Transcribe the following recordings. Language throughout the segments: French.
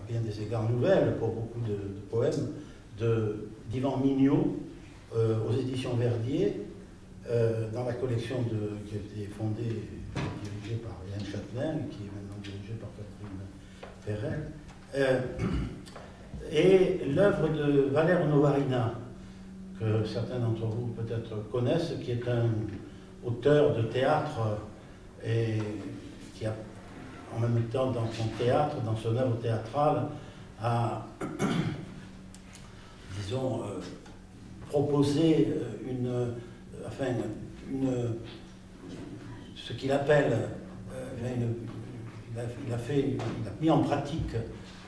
bien des égards nouvelle pour beaucoup de poèmes, d'Yvan Mignot aux éditions Verdier, dans la collection qui a été fondée et dirigée par Yann Châtelain, qui est maintenant dirigée par Catherine Ferrel, et l'œuvre de Valère Novarina, que certains d'entre vous peut-être connaissent, qui est un auteur de théâtre et qui a en même temps dans son théâtre, dans son œuvre théâtrale, a, disons, proposé ce qu'il appelle, il a mis en pratique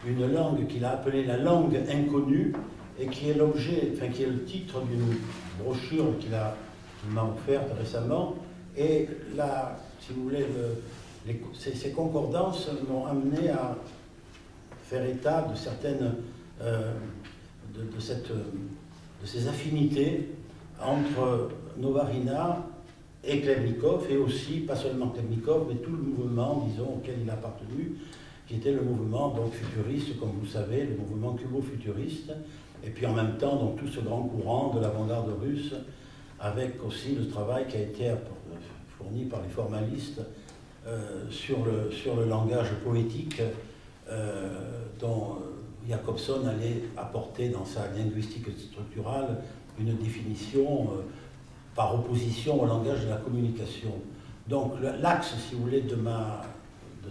une langue qu'il a appelée la langue inconnue, et qui est l'objet, enfin qui est le titre d'une brochure qu'il m'a offerte récemment. Et là, si vous voulez, ces concordances m'ont amené à faire état de certaines de ces affinités entre Novarina et Khlebnikov, et aussi, pas seulement Khlebnikov, mais tout le mouvement, disons, auquel il a appartenu, qui était le mouvement donc futuriste, comme vous savez, le mouvement cubo-futuriste, et puis en même temps, donc, tout ce grand courant de l'avant-garde russe, avec aussi le travail qui a été fourni par les formalistes sur le langage poétique, dont Jacobson allait apporter dans sa linguistique structurale une définition par opposition au langage de la communication. Donc l'axe, si vous voulez, de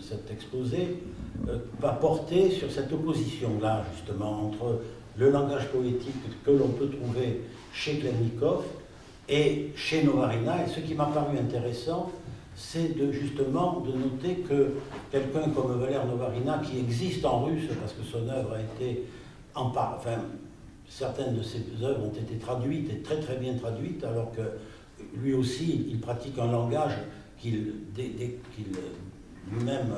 cet exposé va porter sur cette opposition-là, justement, entre le langage poétique que l'on peut trouver chez Khlebnikov et chez Novarina. Et ce qui m'a paru intéressant, c'est justement de noter que quelqu'un comme Valère Novarina, qui existe en russe, parce que son œuvre a été, certaines de ses œuvres ont été traduites, et très très bien traduites, alors que lui aussi, il pratique un langage qu'il lui-même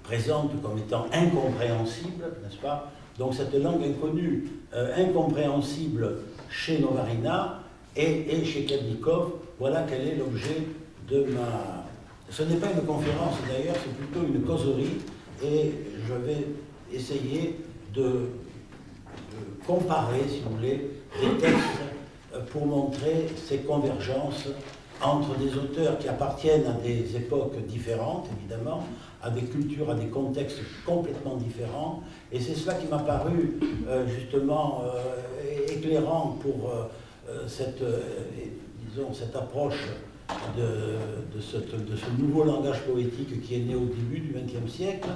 présente comme étant incompréhensible, n'est-ce pas? Donc cette langue inconnue, incompréhensible chez Novarina et chez Khlebnikov, voilà quel est l'objet de ma... Ce n'est pas une conférence d'ailleurs, c'est plutôt une causerie, et je vais essayer de comparer, si vous voulez, des textes pour montrer ces convergences entre des auteurs qui appartiennent à des époques différentes, évidemment, à des cultures, à des contextes complètement différents. Et c'est cela qui m'a paru justement éclairant pour cette approche de ce nouveau langage poétique qui est né au début du XXe siècle,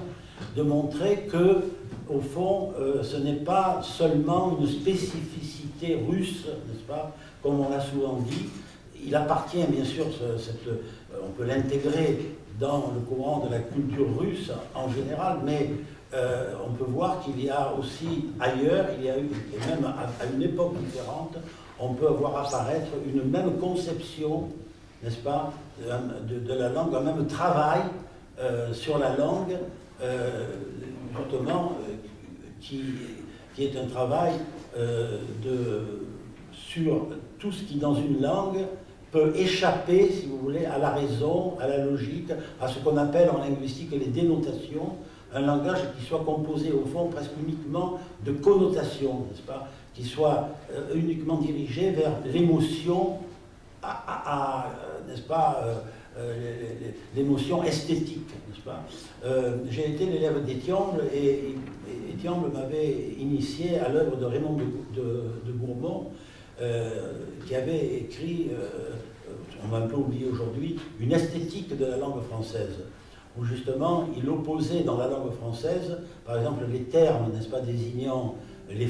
de montrer que, au fond, ce n'est pas seulement une spécificité russe, n'est-ce pas, comme on l'a souvent dit. Il appartient, bien sûr, on peut l'intégrer dans le courant de la culture russe en général, mais on peut voir qu'il y a aussi ailleurs, il y a eu, et même à une époque différente, on peut voir apparaître une même conception, n'est-ce pas, de la langue, un même travail sur la langue, justement, qui est un travail sur tout ce qui, dans une langue, peut échapper, si vous voulez, à la raison, à la logique, à ce qu'on appelle en linguistique les dénotations, un langage qui soit composé, au fond, presque uniquement de connotations, n'est-ce pas, qui soit uniquement dirigé vers l'émotion, n'est-ce pas, l'émotion esthétique, n'est-ce pas. J'ai été l'élève d'Étiamble, et Étiamble m'avait initié à l'œuvre de Raymond de Bourmont, qui avait écrit, on va un peu oublier aujourd'hui, une esthétique de la langue française, où justement il opposait dans la langue française, par exemple, les termes, n'est-ce pas, désignant les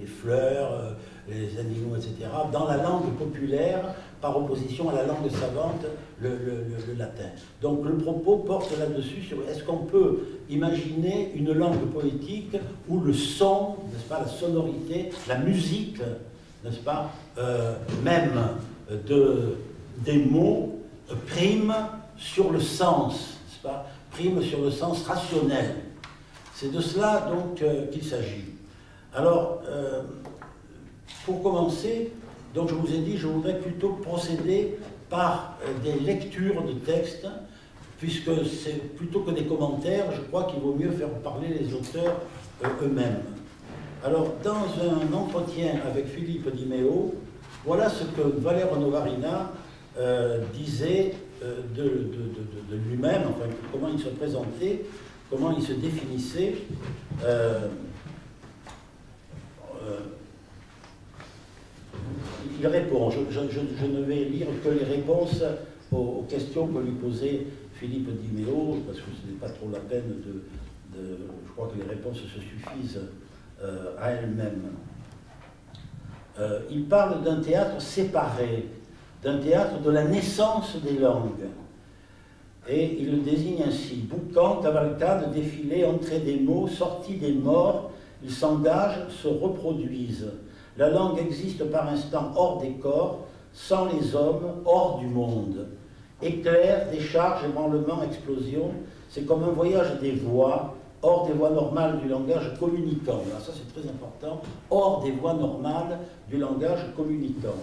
fleurs, les animaux, etc., dans la langue populaire, par opposition à la langue savante, le latin. Donc le propos porte là-dessus sur est-ce qu'on peut imaginer une langue poétique où le son, n'est-ce pas, la sonorité, la musique, n'est-ce pas, même des mots, prime sur le sens, n'est-ce pas, prime sur le sens rationnel. C'est de cela donc qu'il s'agit. Alors, pour commencer, donc je vous ai dit, je voudrais plutôt procéder par des lectures de textes puisque c'est plutôt que des commentaires, je crois qu'il vaut mieux faire parler les auteurs eux-mêmes. Alors, dans un entretien avec Philippe Di Meo, voilà ce que Valero Novarina disait de lui-même, enfin, comment il se présentait, comment il se définissait. Il répond, je ne vais lire que les réponses aux questions que lui posait Philippe Di Meo, parce que ce n'est pas trop la peine je crois que les réponses se suffisent à elles-mêmes. Il parle d'un théâtre séparé, d'un théâtre de la naissance des langues. Et il le désigne ainsi: boucan, cavalcade, défilé, entrée des mots, sortie des morts, ils s'engagent, se reproduisent. La langue existe par instant hors des corps, sans les hommes, hors du monde. Éclair, décharge, ébranlement, explosion, c'est comme un voyage des voix, hors des voies normales du langage communicant. Alors ça c'est très important, hors des voies normales du langage communicant.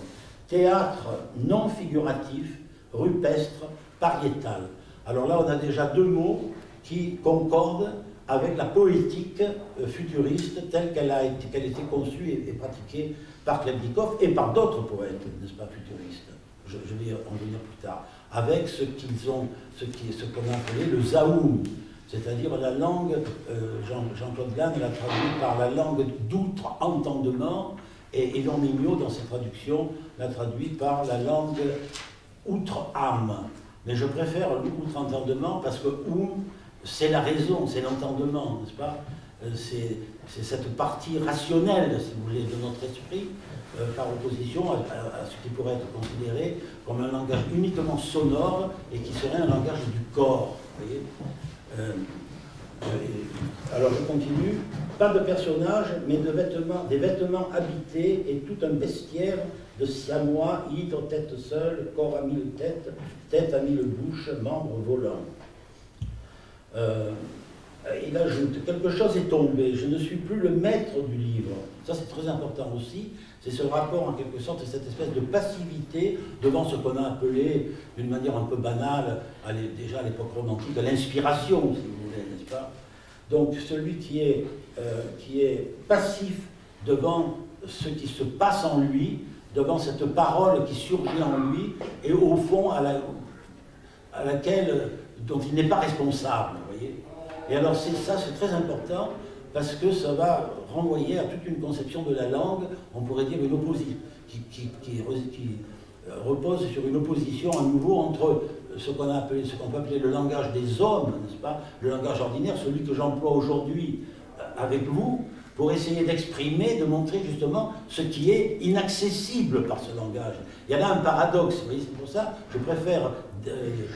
Théâtre non figuratif, rupestre, pariétal. Alors là on a déjà deux mots qui concordent avec la poétique futuriste telle qu'elle a été conçue et pratiquée par Khlebnikov et par d'autres poètes, n'est-ce pas, futuristes. Je vais en venir plus tard. Avec ce qu'on a appelé le zaoum, c'est-à-dire la langue, Jean-Claude Gane l'a traduit par la langue d'outre-entendement, et Yvan Mignot, dans ses traductions, l'a traduit par la langue outre-âme. Mais je préfère l'outre-entendement parce que c'est la raison, c'est l'entendement, n'est-ce pas? C'est cette partie rationnelle, si vous voulez, de notre esprit, par opposition à ce qui pourrait être considéré comme un langage uniquement sonore et qui serait un langage du corps. Vous voyez, alors je continue. Pas de personnages, mais des vêtements habités et tout un bestiaire de siamois, hydre, tête seule, corps à mille têtes, tête à mille bouches, membres volants. Il ajoute: quelque chose est tombé, je ne suis plus le maître du livre. Ça c'est très important aussi, c'est ce rapport en quelque sorte, cette espèce de passivité devant ce qu'on a appelé d'une manière un peu banale, déjà à l'époque romantique, l'inspiration, si vous voulez, n'est-ce pas? Donc celui qui est passif devant ce qui se passe en lui, devant cette parole qui surgit en lui, et au fond à laquelle dont il n'est pas responsable, vous voyez. Et alors ça c'est très important parce que ça va renvoyer à toute une conception de la langue, on pourrait dire une opposition, qui repose sur une opposition à nouveau entre ce qu'on peut appeler le langage des hommes, n'est-ce pas, le langage ordinaire, celui que j'emploie aujourd'hui avec vous, pour essayer d'exprimer, de montrer justement ce qui est inaccessible par ce langage. Il y a là un paradoxe, vous voyez, c'est pour ça que je préfère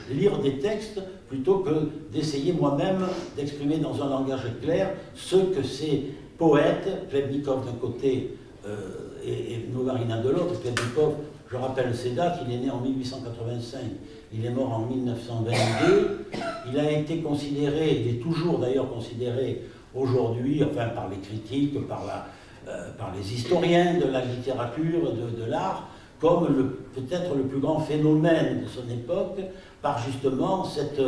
lire des textes plutôt que d'essayer moi-même d'exprimer dans un langage clair ce que ces poètes, Khlebnikov d'un côté et Novarina de l'autre. Khlebnikov, je rappelle ses dates, il est né en 1885, il est mort en 1922, il a été considéré, il est toujours d'ailleurs considéré aujourd'hui, enfin par les critiques, par les historiens de la littérature, de l'art, comme peut-être le plus grand phénomène de son époque, par justement cette,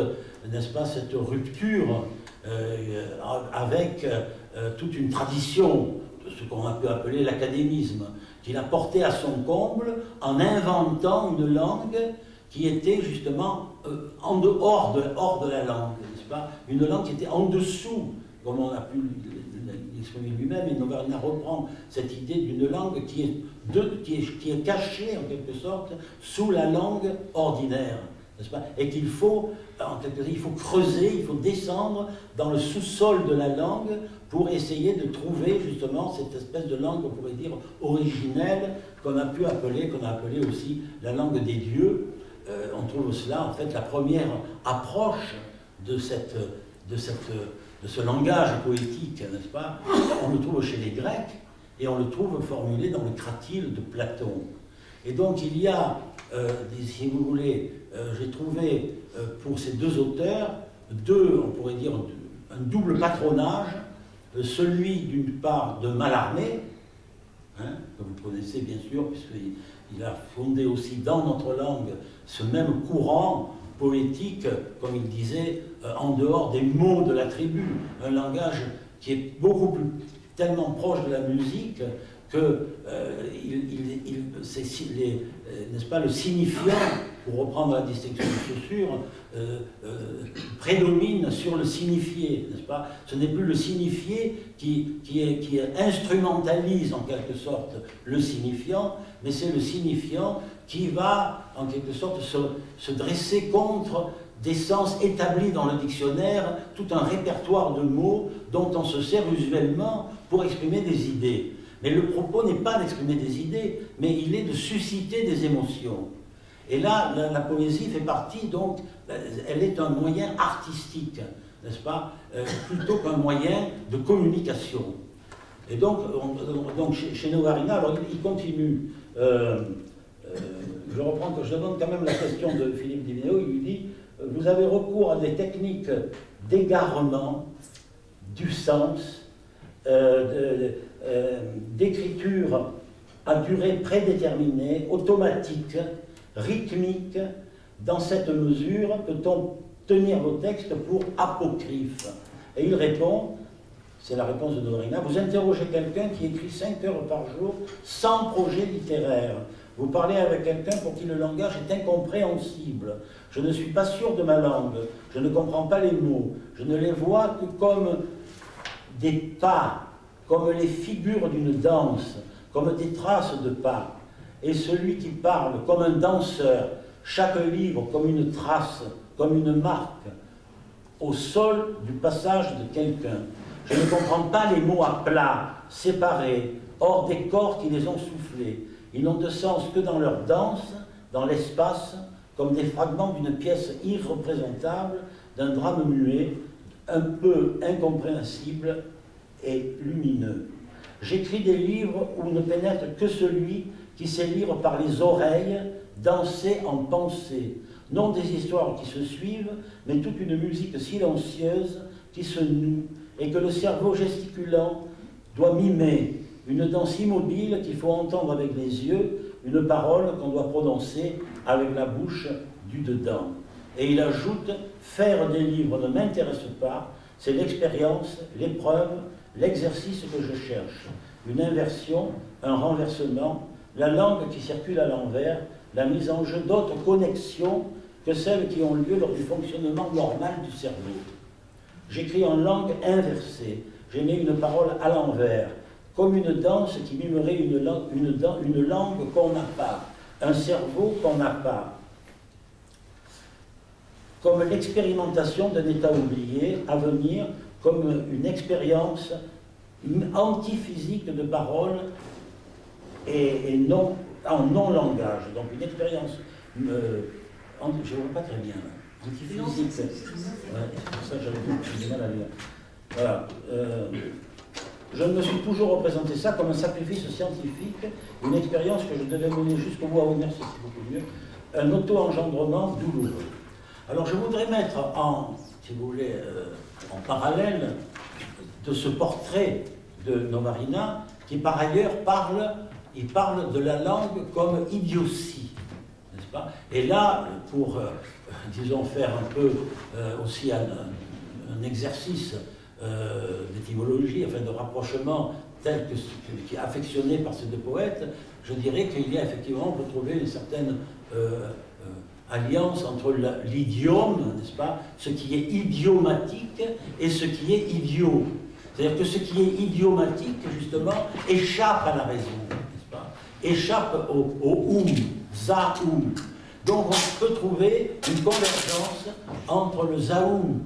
n'est-ce pas, cette rupture avec toute une tradition de ce qu'on a pu appeler l'académisme, qu'il a porté à son comble en inventant une langue qui était justement hors de la langue, n'est-ce pas, une langue qui était en dessous, comme on a pu l'exprimer lui-même, et Novarina reprend cette idée d'une langue qui est cachée en quelque sorte sous la langue ordinaire, n'est-ce pas, et qu'il faut, en quelque sorte, il faut creuser, il faut descendre dans le sous-sol de la langue pour essayer de trouver justement cette espèce de langue, on pourrait dire, originelle, qu'on a appelé aussi la langue des dieux. On trouve cela, en fait, la première approche de ce langage poétique, n'est-ce pas? On le trouve chez les Grecs et on le trouve formulé dans le Cratyle de Platon. Et donc il y a, si vous voulez, j'ai trouvé pour ces deux auteurs, on pourrait dire, un double patronage, celui d'une part de Mallarmé, hein, que vous connaissez bien sûr, puisqu'il a fondé aussi dans notre langue ce même courant poétique, comme il disait, en dehors des mots de la tribu, un langage qui est beaucoup plus, tellement proche de la musique que n'est-ce pas, le signifiant, pour reprendre la distinction de Saussure, prédomine sur le signifié, n'est-ce pas? Ce n'est plus le signifié qui instrumentalise en quelque sorte le signifiant, mais c'est le signifiant qui va en quelque sorte se dresser contre des sens établis dans le dictionnaire, tout un répertoire de mots dont on se sert usuellement pour exprimer des idées. Mais le propos n'est pas d'exprimer des idées, mais il est de susciter des émotions. Et là, la poésie fait partie, donc, elle est un moyen artistique, n'est-ce pas, plutôt qu'un moyen de communication. Et donc chez Novarina, alors il continue, je reprends, je donne quand même la question de Philippe Divéo, il lui dit, vous avez recours à des techniques d'égarement du sens, d'écriture à durée prédéterminée, automatique, rythmique. Dans cette mesure, peut-on tenir vos textes pour apocryphes? Et il répond, c'est la réponse de Novarina, vous interrogez quelqu'un qui écrit 5 heures par jour sans projet littéraire. Vous parlez avec quelqu'un pour qui le langage est incompréhensible. Je ne suis pas sûr de ma langue, je ne comprends pas les mots, je ne les vois que comme des pas, comme les figures d'une danse, comme des traces de pas. Et celui qui parle comme un danseur, chaque livre comme une trace, comme une marque, au sol du passage de quelqu'un. Je ne comprends pas les mots à plat, séparés, hors des corps qui les ont soufflés. Ils n'ont de sens que dans leur danse, dans l'espace, comme des fragments d'une pièce irreprésentable, d'un drame muet, un peu incompréhensible et lumineux. J'écris des livres où ne pénètre que celui qui sait lire par les oreilles, danser en pensée. Non des histoires qui se suivent, mais toute une musique silencieuse qui se noue, et que le cerveau gesticulant doit mimer, une danse immobile qu'il faut entendre avec les yeux, une parole qu'on doit prononcer avec la bouche du dedans. Et il ajoute, faire des livres ne m'intéresse pas, c'est l'expérience, l'épreuve, l'exercice que je cherche. Une inversion, un renversement, la langue qui circule à l'envers, la mise en jeu d'autres connexions que celles qui ont lieu lors du fonctionnement normal du cerveau. J'écris en langue inversée, j'émets une parole à l'envers, comme une danse qui mimerait une langue qu'on n'a pas, un cerveau qu'on n'a pas. Comme l'expérimentation d'un état oublié à venir, comme une expérience antiphysique de parole et non, en non-langage. Donc une expérience, je ne vois pas très bien, antiphysique. C'est pour ça que j'ai du mal à lire. Voilà. Je me suis toujours représenté ça comme un sacrifice scientifique, une expérience que je devais mener jusqu'au bout à venir, c'est beaucoup mieux, un auto-engendrement douloureux. Alors je voudrais mettre en, si vous voulez, en parallèle de ce portrait de Novarina, qui par ailleurs parle de la langue comme idiotie, n'est-ce pas? Et là, pour, disons, faire un peu aussi un exercice d'étymologie, enfin de rapprochement tel qui est affectionné par ces deux poètes, je dirais qu'il y a effectivement, on peut trouver une certaine alliance entre l'idiome, n'est-ce pas, ce qui est idiomatique et ce qui est idiot. C'est-à-dire que ce qui est idiomatique, justement, échappe à la raison, n'est-ce pas, échappe au zaoum. Donc on peut trouver une convergence entre le zaoum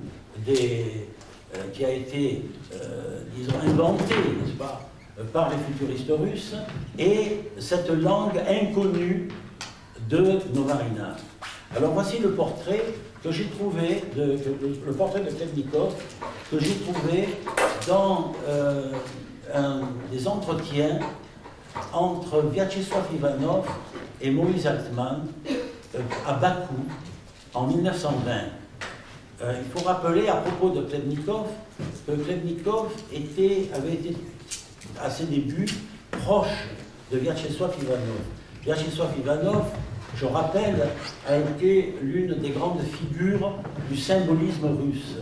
qui a été, disons, inventé, n'est-ce pas, par les futuristes russes, et cette langue inconnue de Novarina. Alors voici le portrait que j'ai trouvé, le portrait de Khlebnikov, que j'ai trouvé dans des entretiens entre Vyacheslav Ivanov et Moïse Altman à Bakou en 1920. Il faut rappeler à propos de Khlebnikov que Khlebnikov avait été à ses débuts proche de Vyacheslav Ivanov. Vyacheslav Ivanov je rappelle, a été l'une des grandes figures du symbolisme russe.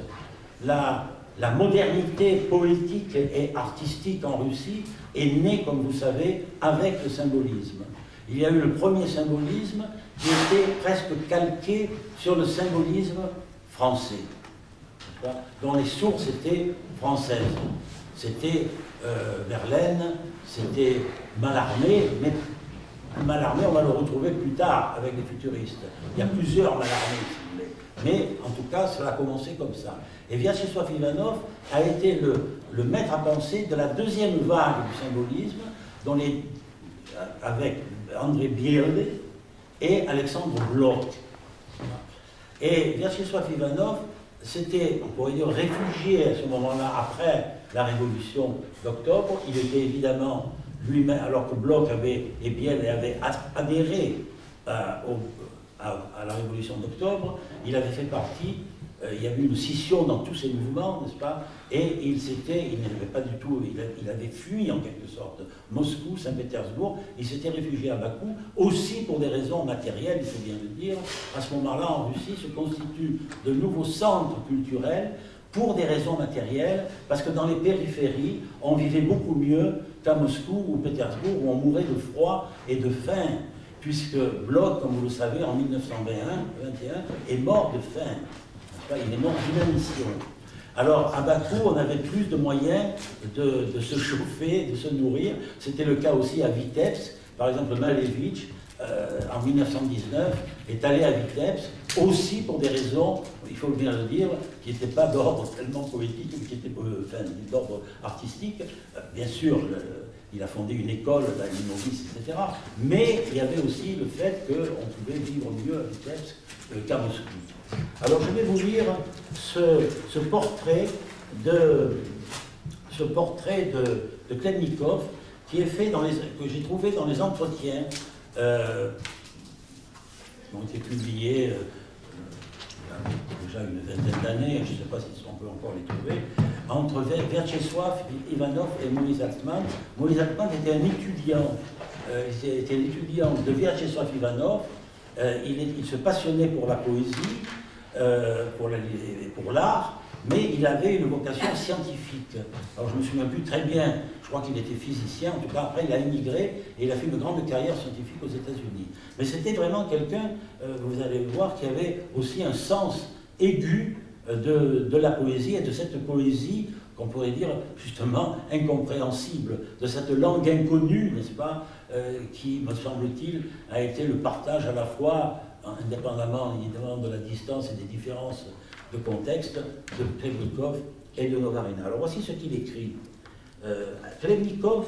La modernité poétique et artistique en Russie est née, comme vous savez, avec le symbolisme. Il y a eu le premier symbolisme qui était presque calqué sur le symbolisme français, dont les sources étaient françaises. C'était Verlaine, c'était Mallarmé, mais Mallarmé, on va le retrouver plus tard avec les futuristes. Il y a plusieurs Mallarmé, si vous voulez. Mais en tout cas, cela a commencé comme ça. Et Vyacheslav Ivanov a été le maître à penser de la deuxième vague du symbolisme, avec André Bielde et Alexandre Blok. Et Vyacheslav Ivanov s'était, on pourrait dire, réfugié à ce moment-là, après la révolution d'octobre. Il était évidemment lui-même, alors que Blok et Bielde avaient adhéré à la révolution d'octobre, il avait fait partie, il y avait eu une scission dans tous ces mouvements, n'est-ce pas? Et il n'avait pas du tout, il avait fui en quelque sorte Moscou, Saint-Pétersbourg, il s'était réfugié à Bakou, aussi pour des raisons matérielles, il faut bien le dire. À ce moment-là, en Russie, se constituent de nouveaux centres culturels pour des raisons matérielles, parce que dans les périphéries, on vivait beaucoup mieux qu'à Moscou ou Pétersbourg, où on mourait de froid et de faim, puisque Blok, comme vous le savez, en 1921, est mort de faim. Il est mort d'inanition. Alors, à Bakou, on avait plus de moyens de se chauffer, de se nourrir. C'était le cas aussi à Vitebsk. Par exemple, Malevitch, en 1919, est allé à Vitebsk, aussi pour des raisons, il faut bien le dire, qui n'étaient pas d'ordre tellement poétique, mais qui étaient d'ordre artistique. Bien sûr, il a fondé une école d'Alimovis, etc. Mais il y avait aussi le fait qu'on pouvait vivre mieux à Vitebsk qu'à Moscou. Alors je vais vous lire ce portrait de Khlebnikov qui est fait que j'ai trouvé dans les entretiens qui ont été publiés déjà une vingtaine d'années, je ne sais pas si on peut encore les trouver, entre Vyacheslav Ivanov et Moïse Altman. Moïse Altman était un étudiant de Vyacheslav Ivanov. Il se passionnait pour la poésie, pour l'art, mais il avait une vocation scientifique. Alors je ne me souviens plus très bien, je crois qu'il était physicien, en tout cas après il a émigré et il a fait une grande carrière scientifique aux États-Unis. Mais c'était vraiment quelqu'un, vous allez le voir, qui avait aussi un sens aigu de la poésie et de cette poésie qu'on pourrait dire justement incompréhensible, de cette langue inconnue, n'est-ce pas, qui, me semble-t-il, a été le partage à la fois, indépendamment évidemment de la distance et des différences de contexte, de Khlebnikov et de Novarina. Alors voici ce qu'il écrit. Khlebnikov,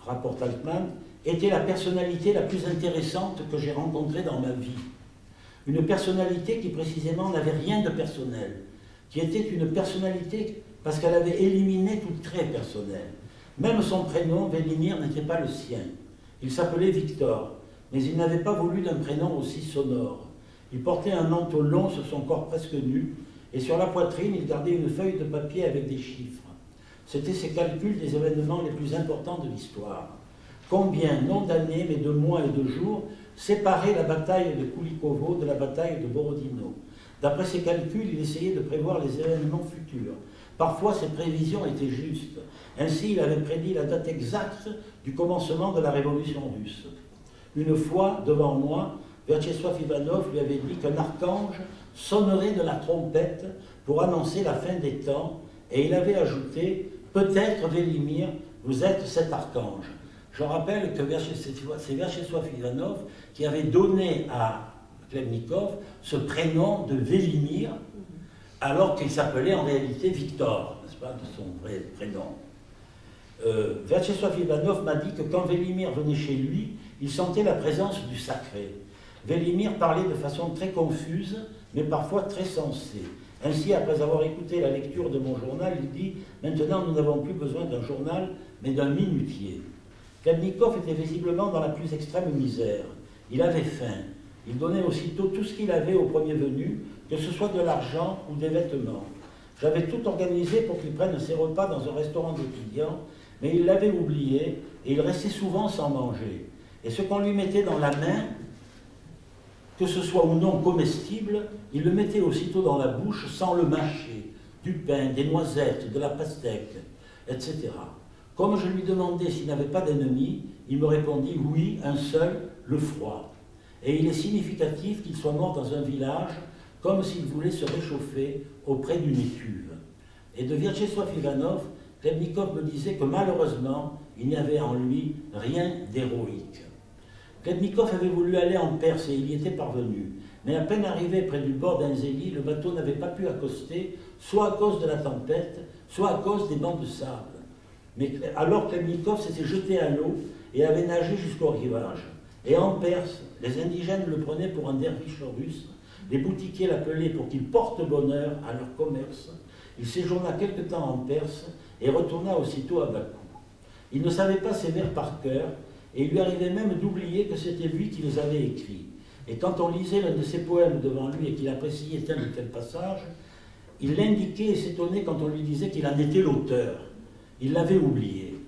rapporte Altman, était la personnalité la plus intéressante que j'ai rencontrée dans ma vie. Une personnalité qui précisément n'avait rien de personnel, qui était une personnalité parce qu'elle avait éliminé tout trait personnel. Même son prénom, Velimir, n'était pas le sien. Il s'appelait Victor, mais il n'avait pas voulu d'un prénom aussi sonore. Il portait un manteau long sur son corps presque nu, et sur la poitrine, il gardait une feuille de papier avec des chiffres. C'étaient ses calculs des événements les plus importants de l'histoire. Combien, non d'années, mais de mois et de jours, séparaient la bataille de Kulikovo de la bataille de Borodino. D'après ses calculs, il essayait de prévoir les événements futurs. Parfois, ses prévisions étaient justes. Ainsi, il avait prédit la date exacte du commencement de la révolution russe. Une fois, devant moi, Vyacheslav Ivanov lui avait dit qu'un archange sonnerait de la trompette pour annoncer la fin des temps, et il avait ajouté « Peut-être, Velimir, vous êtes cet archange ». Je rappelle que c'est Vyacheslav Ivanov qui avait donné à Khlebnikov ce prénom de Velimir, alors qu'il s'appelait en réalité Victor, n'est-ce pas, de son vrai prénom. Vyacheslav Ivanov m'a dit que quand Velimir venait chez lui, il sentait la présence du sacré. Velimir parlait de façon très confuse, mais parfois très sensée. Ainsi, après avoir écouté la lecture de mon journal, il dit « Maintenant, nous n'avons plus besoin d'un journal, mais d'un minutier ». Khlebnikov était visiblement dans la plus extrême misère. Il avait faim. Il donnait aussitôt tout ce qu'il avait au premier venu, que ce soit de l'argent ou des vêtements. J'avais tout organisé pour qu'il prenne ses repas dans un restaurant d'étudiants, mais il l'avait oublié et il restait souvent sans manger. Et ce qu'on lui mettait dans la main, que ce soit ou non comestible, il le mettait aussitôt dans la bouche sans le mâcher, du pain, des noisettes, de la pastèque, etc. Comme je lui demandais s'il n'avait pas d'ennemi, il me répondit « oui, un seul, le froid ». Et il est significatif qu'il soit mort dans un village comme s'il voulait se réchauffer auprès d'une étuve. Et de Vyacheslav Ivanov, Khlebnikov me disait que malheureusement, il n'y avait en lui rien d'héroïque. Khlebnikov avait voulu aller en Perse et il y était parvenu. Mais à peine arrivé près du bord d'Enzeli, le bateau n'avait pas pu accoster, soit à cause de la tempête, soit à cause des bancs de sable. Mais alors Khlebnikov s'était jeté à l'eau et avait nagé jusqu'au rivage. Et en Perse, les indigènes le prenaient pour un derviche russe, les boutiquiers l'appelaient pour qu'il porte bonheur à leur commerce. Il séjourna quelque temps en Perse et retourna aussitôt à Bakou. Il ne savait pas ces vers par cœur, et il lui arrivait même d'oublier que c'était lui qui les avait écrits. Et quand on lisait l'un de ses poèmes devant lui et qu'il appréciait tel ou tel passage, il l'indiquait et s'étonnait quand on lui disait qu'il en était l'auteur. Il l'avait oublié.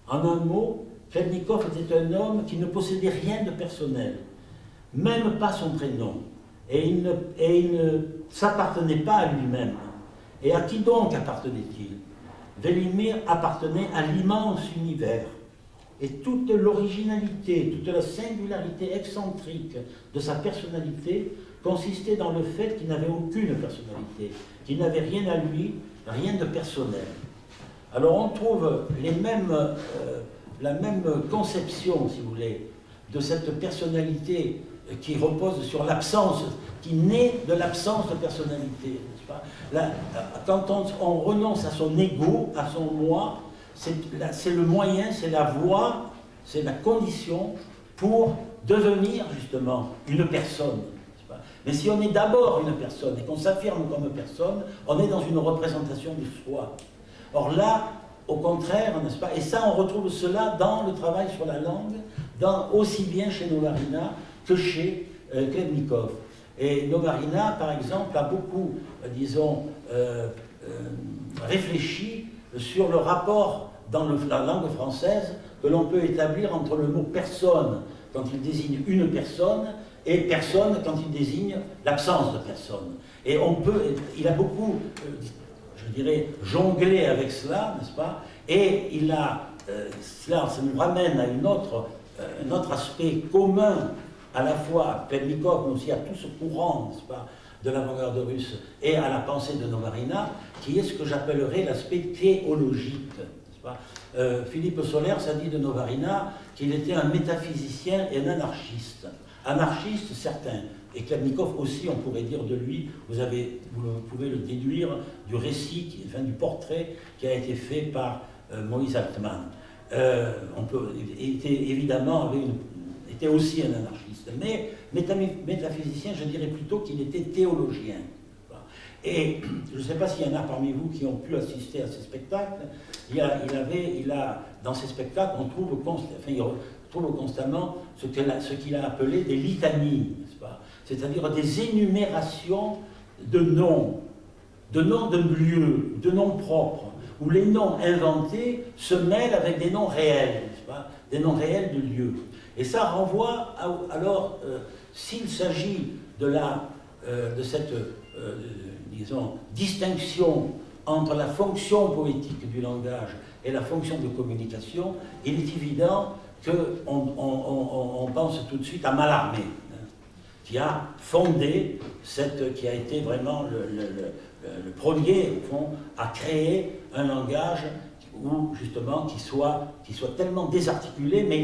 En un mot, Khlebnikov était un homme qui ne possédait rien de personnel, même pas son prénom, et il ne s'appartenait pas à lui-même. Et à qui donc appartenait-il? Velimir appartenait à l'immense univers. Et toute l'originalité, toute la singularité excentrique de sa personnalité consistait dans le fait qu'il n'avait aucune personnalité, qu'il n'avait rien à lui, rien de personnel. Alors on trouve la même conception, si vous voulez, de cette personnalité qui repose sur l'absence, qui naît de l'absence de personnalité, n'est-ce pas? Là, quand on renonce à son ego, à son moi, c'est le moyen, c'est la voie, c'est la condition pour devenir justement une personne. Mais si on est d'abord une personne et qu'on s'affirme comme personne, on est dans une représentation de soi. Or là, au contraire, n'est-ce pas? Et ça, on retrouve cela dans le travail sur la langue, aussi bien chez Novarina que chez Khlebnikov. Et Novarina, par exemple, a beaucoup, disons, réfléchi sur le rapport dans la langue française que l'on peut établir entre le mot « personne » quand il désigne une personne et « personne » quand il désigne l'absence de personne. Et il a beaucoup, je dirais, jonglé avec cela, n'est-ce pas? Et cela nous ramène à un autre aspect commun à la fois à Khlebnikov, mais aussi à tout ce courant, n'est-ce pas, de l'avant-garde russe et à la pensée de Novarina, qui est ce que j'appellerais l'aspect théologique. Philippe Solers a dit de Novarina qu'il était un métaphysicien et un anarchiste. Anarchiste, certain. Et Khlebnikov aussi, on pourrait dire de lui, vous pouvez le déduire du récit, du portrait qui a été fait par Moïse Altman. Était aussi un anarchiste, mais métaphysicien, je dirais plutôt qu'il était théologien. Et je ne sais pas s'il y en a parmi vous qui ont pu assister à ces spectacles. Dans ces spectacles, on trouve constamment ce qu'il a appelé des litanies, n'est-ce pas? C'est-à-dire des énumérations de noms de lieux, de noms propres, où les noms inventés se mêlent avec des noms réels, n'est-ce pas? Des noms réels de lieux. Et ça renvoie alors, s'il s'agit de cette disons, distinction entre la fonction poétique du langage et la fonction de communication, il est évident qu'on pense tout de suite à Mallarmé, qui a fondé qui a été vraiment le premier, au fond, à créer un langage justement qui soit tellement désarticulé, mais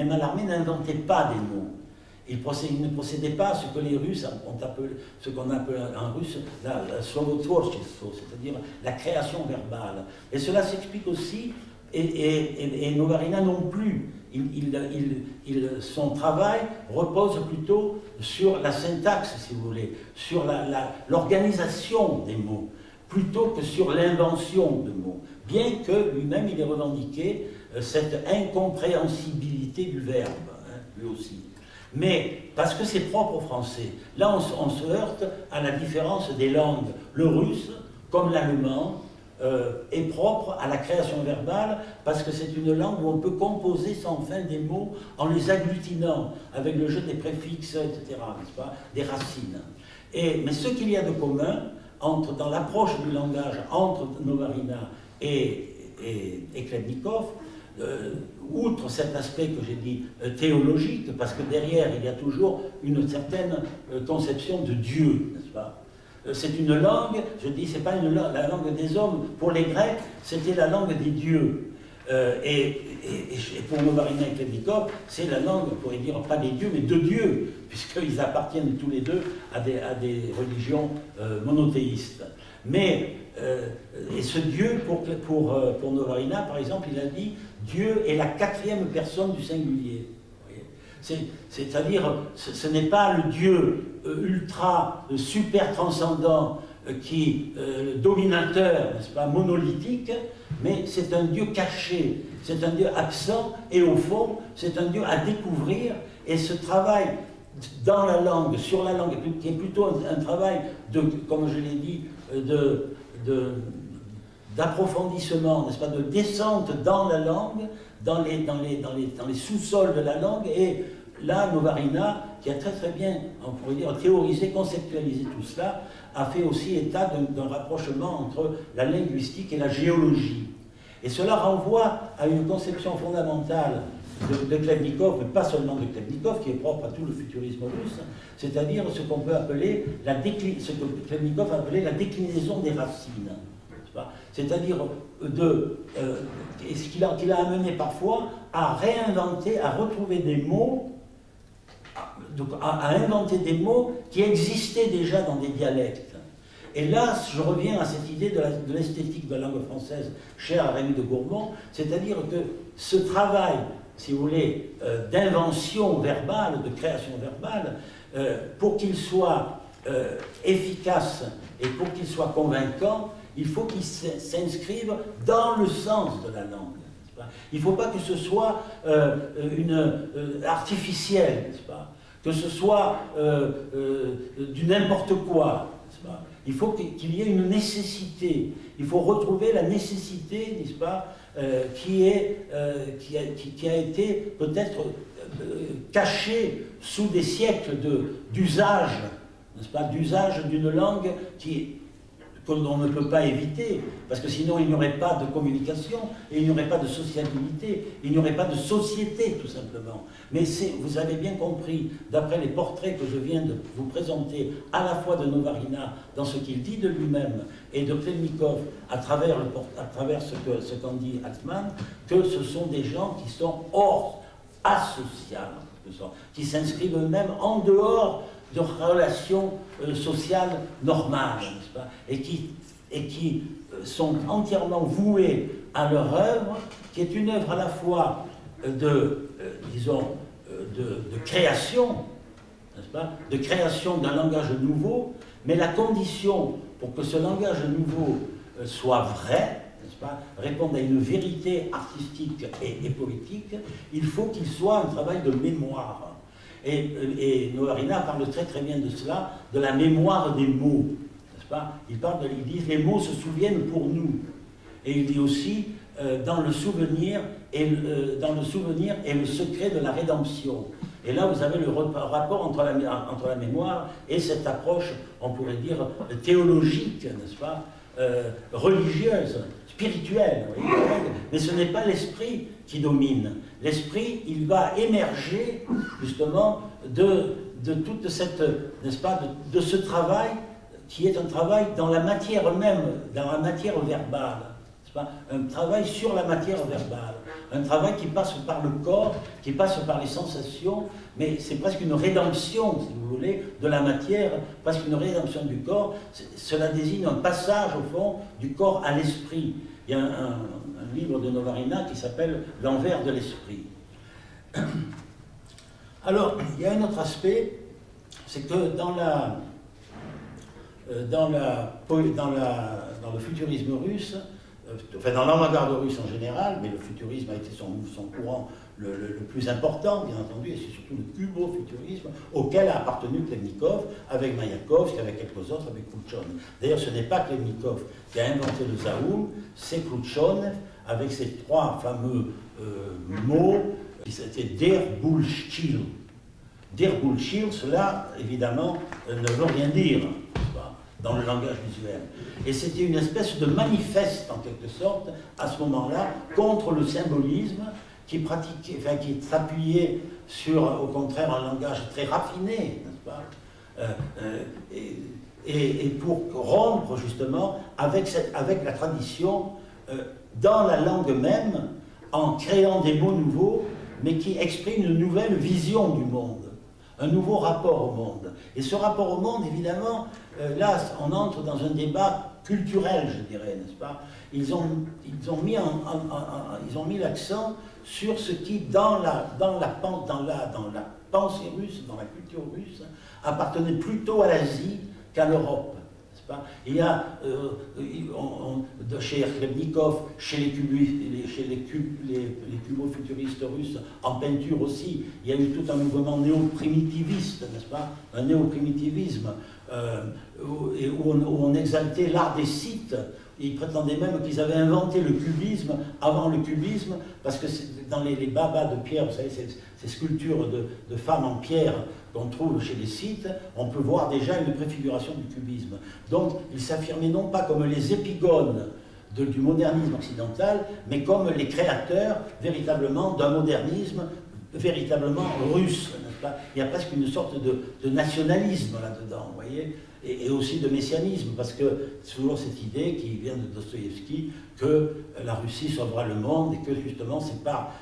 Mallarmé n'inventait pas des mots. Il ne possédait pas ce que les Russes ce qu'on appelle en russe la slovotvorчество, c'est-à-dire la création verbale. Et cela s'explique aussi, et Novarina non plus. Son travail repose plutôt sur la syntaxe, si vous voulez, sur l'organisation des mots, plutôt que sur l'invention de mots, bien que lui-même il ait revendiqué cette incompréhensibilité du verbe, lui aussi. Mais parce que c'est propre au français. Là, on se heurte à la différence des langues. Le russe, comme l'allemand, est propre à la création verbale, parce que c'est une langue où on peut composer sans fin des mots en les agglutinant, avec le jeu des préfixes, etc., n'est-ce pas, des racines. Mais ce qu'il y a de commun dans l'approche du langage entre Novarina et Khlebnikov, outre cet aspect que j'ai dit théologique, parce que derrière il y a toujours une certaine conception de Dieu, n'est-ce pas? C'est une langue, je dis, c'est pas la langue des hommes. Pour les Grecs, c'était la langue des dieux. Et pour Novarina et Khlebnikov, c'est la langue, on pourrait dire, pas des dieux, mais de Dieu, puisqu'ils appartiennent tous les deux à des religions monothéistes. Mais, et ce Dieu, pour Novarina, par exemple, il a dit « Dieu est la quatrième personne du singulier ». C'est-à-dire, ce n'est pas le Dieu ultra, super transcendant, dominateur, n'est-ce pas, monolithique, mais c'est un Dieu caché, c'est un Dieu absent, et au fond, c'est un Dieu à découvrir, et ce travail dans la langue, sur la langue, qui est plutôt un travail de, comme je l'ai dit, d'approfondissement, n'est-ce pas, de descente dans la langue, dans les sous-sols de la langue, et là, Novarina, qui a très très bien, on pourrait dire, théorisé, conceptualisé tout cela, a fait aussi état d'un rapprochement entre la linguistique et la géologie. Et cela renvoie à une conception fondamentale de Khlebnikov, mais pas seulement de Khlebnikov, qui est propre à tout le futurisme russe, c'est-à-dire ce qu'on peut appeler, ce que Khlebnikov a appelé la déclinaison des racines. C'est-à-dire ce qu'il a amené parfois à réinventer, à retrouver des mots, à inventer des mots qui existaient déjà dans des dialectes. Et là, je reviens à cette idée de l'esthétique de la langue française chère à Rémy de Gourmont, c'est-à-dire que ce travail, si vous voulez, d'invention verbale, de création verbale, pour qu'il soit efficace et pour qu'il soit convaincant, il faut qu'il s'inscrive dans le sens de la langue. Il ne faut pas que ce soit artificiel, n'est-ce pas? Que ce soit du n'importe quoi. Il faut qu'il y ait une nécessité. Il faut retrouver la nécessité, n'est-ce pas, qui a été peut-être cachée sous des siècles d'usage, n'est-ce pas, d'usage d'une langue que l'on ne peut pas éviter, parce que sinon il n'y aurait pas de communication, et il n'y aurait pas de sociabilité, il n'y aurait pas de société, tout simplement. Mais vous avez bien compris, d'après les portraits que je viens de vous présenter, à la fois de Novarina, dans ce qu'il dit de lui-même, et de Khlebnikov, à travers ce qu'en dit Altman, que ce sont des gens qui sont hors, asociales, qui s'inscrivent eux-mêmes en dehors de relations sociales normales, n'est-ce pas, et qui sont entièrement voués à leur œuvre, qui est une œuvre à la fois disons, de création, n'est-ce pas, de création d'un langage nouveau, mais la condition pour que ce langage nouveau soit vrai, n'est-ce pas, réponde à une vérité artistique et poétique, il faut qu'il soit un travail de mémoire. Et Novarina parle très très bien de cela, de la mémoire des mots, n'est-ce pas? Il dit les mots se souviennent pour nous. Et il dit aussi dans le souvenir et le secret de la rédemption. Et là vous avez le rapport entre la mémoire et cette approche, on pourrait dire, théologique, n'est-ce pas, religieuse, spirituelle. Mais ce n'est pas l'esprit qui domine. L'esprit, il va émerger justement de toute cette, n'est-ce pas, de ce travail qui est un travail dans la matière même, dans la matière verbale. Un travail sur la matière verbale, un travail qui passe par le corps, qui passe par les sensations, mais c'est presque une rédemption, si vous voulez, de la matière, presque une rédemption du corps. Cela désigne un passage, au fond, du corps à l'esprit. Il y a un livre de Novarina qui s'appelle « L'envers de l'esprit ». Alors, il y a un autre aspect, c'est que dans le futurisme russe, enfin dans l'avant-garde russe en général, mais le futurisme a été son courant le plus important, bien entendu, et c'est surtout le cubo-futurisme auquel a appartenu Khlebnikov, avec Mayakovsky, avec quelques autres, avec Khrouchtchev. D'ailleurs, ce n'est pas Khlebnikov qui a inventé le Zaoul, c'est Khrouchtchev, avec ces trois fameux mots, c'était Der Bullshit. Der Bullshit, cela, évidemment, ne veut rien dire dans le langage visuel. Et c'était une espèce de manifeste, en quelque sorte, à ce moment-là, contre le symbolisme qui pratiquait, enfin, qui s'appuyait sur, au contraire, un langage très raffiné, n'est-ce pas, et pour rompre, justement, avec la tradition dans la langue même, en créant des mots nouveaux, mais qui expriment une nouvelle vision du monde, un nouveau rapport au monde. Et ce rapport au monde, évidemment, là, on entre dans un débat culturel, je dirais, n'est-ce pas? Ils ont mis l'accent sur ce qui, dans la pensée russe, dans la culture russe, appartenait plutôt à l'Asie qu'à l'Europe. Il y a, chez Khlebnikov, chez les cubo-futuristes russes, en peinture aussi, il y a eu tout un mouvement néo-primitiviste, n'est-ce pas? Un néo-primitivisme, où on exaltait l'art des sites. Ils prétendaient même qu'ils avaient inventé le cubisme avant le cubisme, parce que dans les babas de pierre, vous savez, ces sculptures de femmes en pierre qu'on trouve chez les sites, on peut voir déjà une préfiguration du cubisme. Donc, ils s'affirmaient non pas comme les épigones du modernisme occidental, mais comme les créateurs, véritablement, d'un modernisme véritablement russe, n'est-ce pas? Il y a presque une sorte de nationalisme là-dedans, vous voyez, et aussi de messianisme, parce que c'est toujours cette idée qui vient de Dostoïevski que la Russie sauvera le monde et que justement c'est par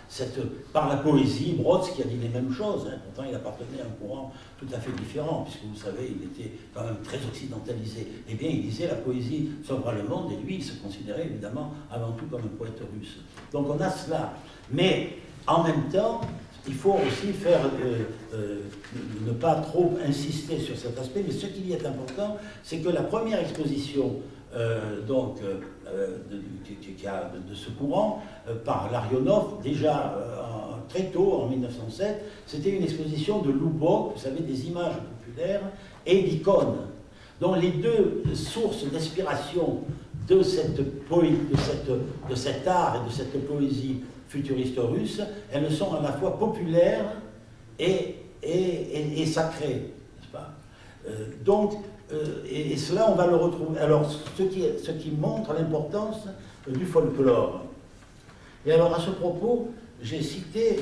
la poésie. Brodsky a dit les mêmes choses, hein, pourtant il appartenait à un courant tout à fait différent, puisque vous savez, il était quand même très occidentalisé. Eh bien, il disait la poésie sauvera le monde, et lui, il se considérait évidemment avant tout comme un poète russe. Donc on a cela. Mais en même temps, il faut aussi ne pas trop insister sur cet aspect, mais ce qui y est important, c'est que la première exposition de ce courant par Larionov, déjà très tôt, en 1907, c'était une exposition de Loubok, vous savez, des images populaires et d'icônes. Donc les deux sources d'inspiration de cet art et de cette poésie futuriste russe, elles sont à la fois populaires et sacrées, n'est-ce pas? Et cela, on va le retrouver. Alors, ce qui montre l'importance du folklore. Et alors, à ce propos, je vais citer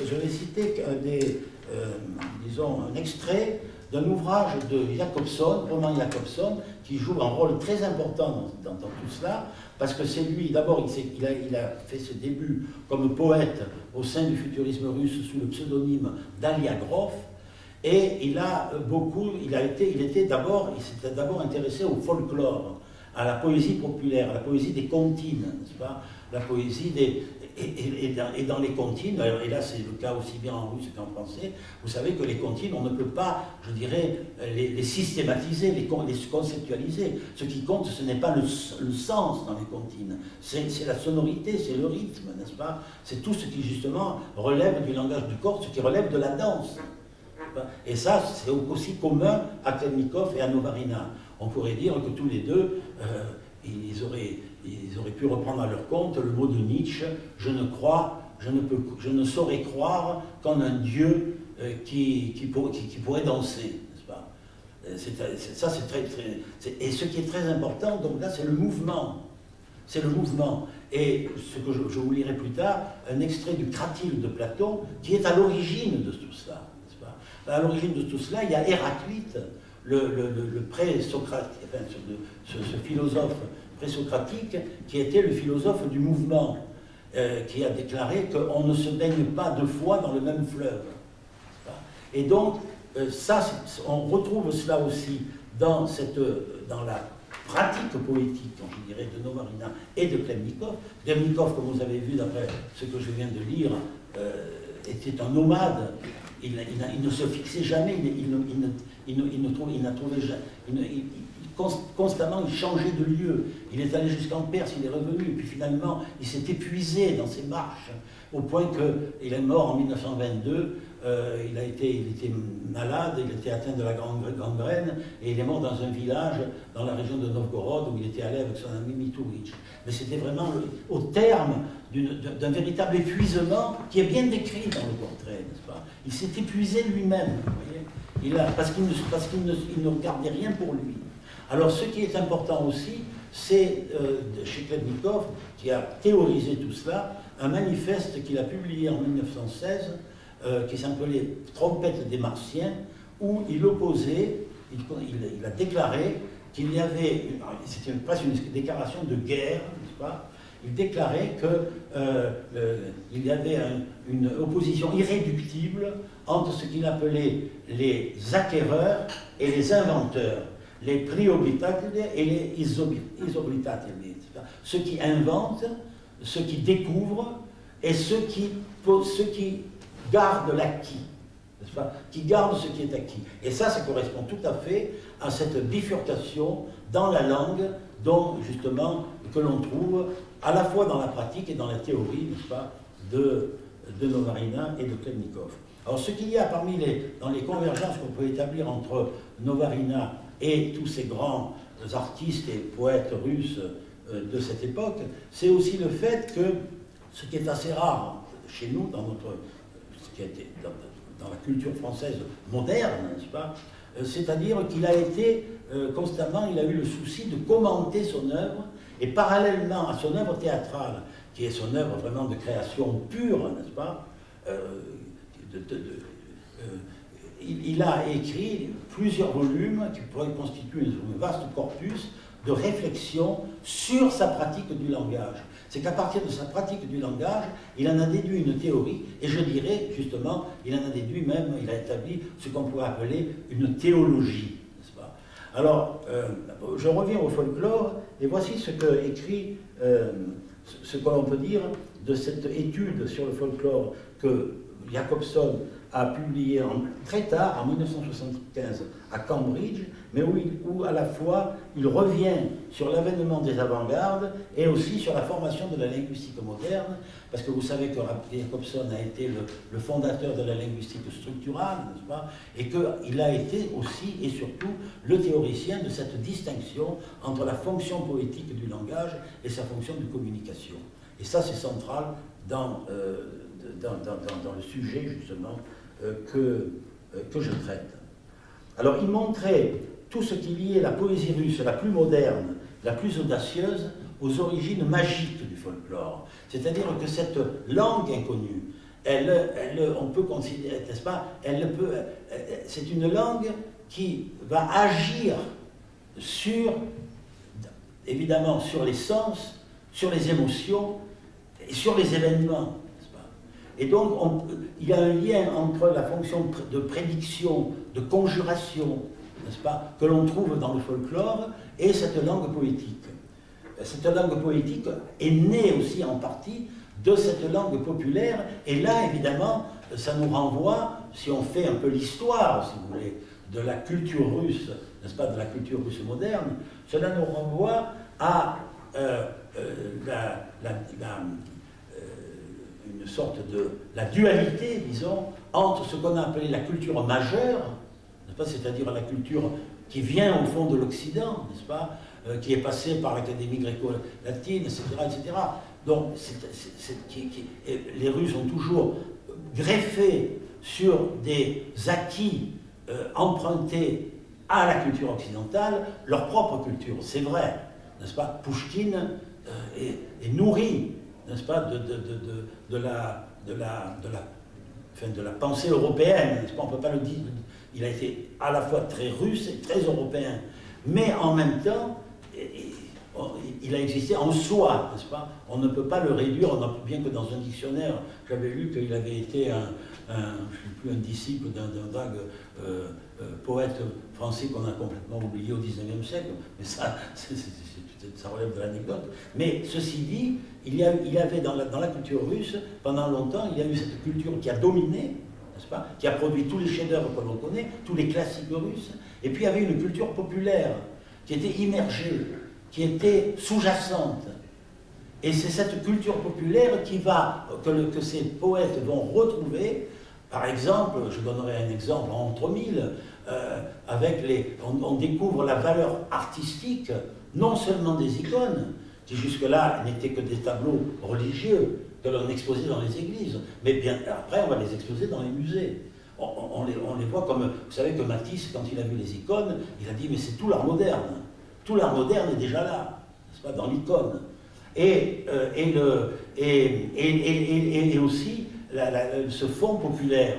disons, un extrait d'un ouvrage de Jacobson, Roman Jacobson, qui joue un rôle très important dans tout cela, parce que c'est lui, d'abord, il a fait ses débuts comme poète au sein du futurisme russe sous le pseudonyme d'Alia Grof, et il s'était d'abord intéressé au folklore, à la poésie populaire, à la poésie des comptines, n'est-ce pas? La poésie des... Et dans les comptines, et là c'est le cas aussi bien en russe qu'en français, vous savez que les comptines, on ne peut pas, je dirais, les systématiser, les conceptualiser. Ce qui compte, ce n'est pas le sens dans les comptines, c'est la sonorité, c'est le rythme, n'est-ce pas? C'est tout ce qui justement relève du langage du corps, ce qui relève de la danse. Et ça, c'est aussi commun à Khlebnikov et à Novarina. On pourrait dire que tous les deux, ils auraient pu reprendre à leur compte le mot de Nietzsche, je ne saurais croire qu'en un Dieu qui pourrait danser, n'est-ce pas? Ça, c'est très, et ce qui est très important, donc là, c'est le mouvement. C'est le mouvement. Et ce que je vous lirai plus tard, un extrait du Cratyle de Platon, qui est à l'origine de tout cela, n'est-ce pas? À l'origine de tout cela, il y a Héraclite, le pré-Socrate, enfin, ce philosophe présocratique, qui était le philosophe du mouvement, qui a déclaré qu'on ne se baigne pas deux fois dans le même fleuve. Et donc, on retrouve cela aussi dans la pratique poétique, je dirais, de Novarina et de Khlebnikov. Khlebnikov, comme vous avez vu d'après ce que je viens de lire, était un nomade. Il ne se fixait jamais, il constamment, il changeait de lieu. Il est allé jusqu'en Perse, il est revenu, et puis finalement, il s'est épuisé dans ses marches, au point qu'il est mort en 1922. Il était malade, il était atteint de la gangrène, et il est mort dans un village dans la région de Novgorod, où il était allé avec son ami Mitouritch. Mais c'était vraiment au terme d'un véritable épuisement qui est bien décrit dans le portrait, n'est-ce pas? Il s'est épuisé lui-même, vous voyez, parce qu'il ne regardait rien pour lui. Alors ce qui est important aussi, c'est chez Khlebnikov, qui a théorisé tout cela, un manifeste qu'il a publié en 1916, qui s'appelait Trompette des Martiens, où il opposait, il a déclaré qu'il y avait, c'était presque une déclaration de guerre, n'est-ce pas? Il déclarait qu'il y avait une opposition irréductible entre ce qu'il appelait les acquéreurs et les inventeurs, les priobitatili et les isoblitatili, ceux qui inventent, ceux qui découvrent et ceux qui gardent l'acquis, n'est-ce pas? Qui gardent ce qui est acquis. Et ça correspond tout à fait à cette bifurcation dans la langue dont, justement, que l'on trouve à la fois dans la pratique et dans la théorie, n'est-ce pas, de Novarina et de Khlebnikov. Alors, ce qu'il y a dans les convergences qu'on peut établir entre Novarina et tous ces grands artistes et poètes russes de cette époque, c'est aussi le fait que, ce qui est assez rare chez nous, ce qui a été dans la culture française moderne, n'est-ce pas, c'est-à-dire qu'il a été constamment, il a eu le souci de commenter son œuvre, et parallèlement à son œuvre théâtrale, qui est son œuvre vraiment de création pure, n'est-ce pas, il a écrit plusieurs volumes qui pourraient constituer un vaste corpus de réflexion sur sa pratique du langage. C'est qu'à partir de sa pratique du langage, il en a déduit une théorie, et je dirais justement, il en a déduit même, il a établi ce qu'on pourrait appeler une théologie, n'est-ce pas? Alors, je reviens au folklore, et voici ce que écrit, ce que l'on peut dire de cette étude sur le folklore que Jacobson a publié très tard, en 1975, à Cambridge, mais où à la fois il revient sur l'avènement des avant-gardes et aussi sur la formation de la linguistique moderne, parce que vous savez que Jacobson a été le fondateur de la linguistique structurale, n'est-ce pas, et qu'il a été aussi et surtout le théoricien de cette distinction entre la fonction poétique du langage et sa fonction de communication. Et ça, c'est central dans le sujet, justement, que je traite. Alors, il montrait tout ce qui liait la poésie russe, la plus moderne, la plus audacieuse, aux origines magiques du folklore. C'est-à-dire que cette langue inconnue, on peut considérer, n'est-ce pas, c'est une langue qui va agir évidemment, sur les sens, sur les émotions et sur les événements. Et donc, il y a un lien entre la fonction de prédiction, de conjuration, n'est-ce pas, que l'on trouve dans le folklore, et cette langue poétique. Cette langue poétique est née aussi en partie de cette langue populaire, et là, évidemment, ça nous renvoie, si on fait un peu l'histoire, si vous voulez, de la culture russe, n'est-ce pas, de la culture russe moderne, cela nous renvoie à une sorte de la dualité, disons, entre ce qu'on a appelé la culture majeure, n'est-ce pas, c'est-à-dire la culture qui vient au fond de l'Occident, n'est-ce pas, qui est passée par l'Académie gréco-latine, etc., etc. Donc, les Russes ont toujours greffé sur des acquis empruntés à la culture occidentale leur propre culture. C'est vrai, n'est-ce pas? Pouchkine est nourri, n'est-ce pas, de la pensée européenne, n'est-ce pas? On ne peut pas le dire. Il a été à la fois très russe et très européen, mais en même temps, il a existé en soi, n'est-ce pas? On ne peut pas le réduire, bien que dans un dictionnaire, j'avais lu qu'il avait été je ne sais plus, un disciple d'un vague poète français qu'on a complètement oublié au XIXe siècle, mais ça relève de l'anecdote. Mais ceci dit, il y avait dans la culture russe, pendant longtemps, il y a eu cette culture qui a dominé, n'est-ce pas, qui a produit tous les chefs-d'œuvre que l'on connaît, tous les classiques russes, et puis il y avait une culture populaire. qui était immergée, qui était sous-jacente. Et c'est cette culture populaire que ces poètes vont retrouver. Par exemple, je donnerai un exemple entre mille, on découvre la valeur artistique, non seulement des icônes, qui jusque-là n'étaient que des tableaux religieux que l'on exposait dans les églises, mais bien après on va les exposer dans les musées. On les voit comme, vous savez que Matisse, quand il a vu les icônes, il a dit mais c'est tout l'art moderne. Tout l'art moderne est déjà là, n'est-ce pas, dans l'icône. Et aussi ce fond populaire.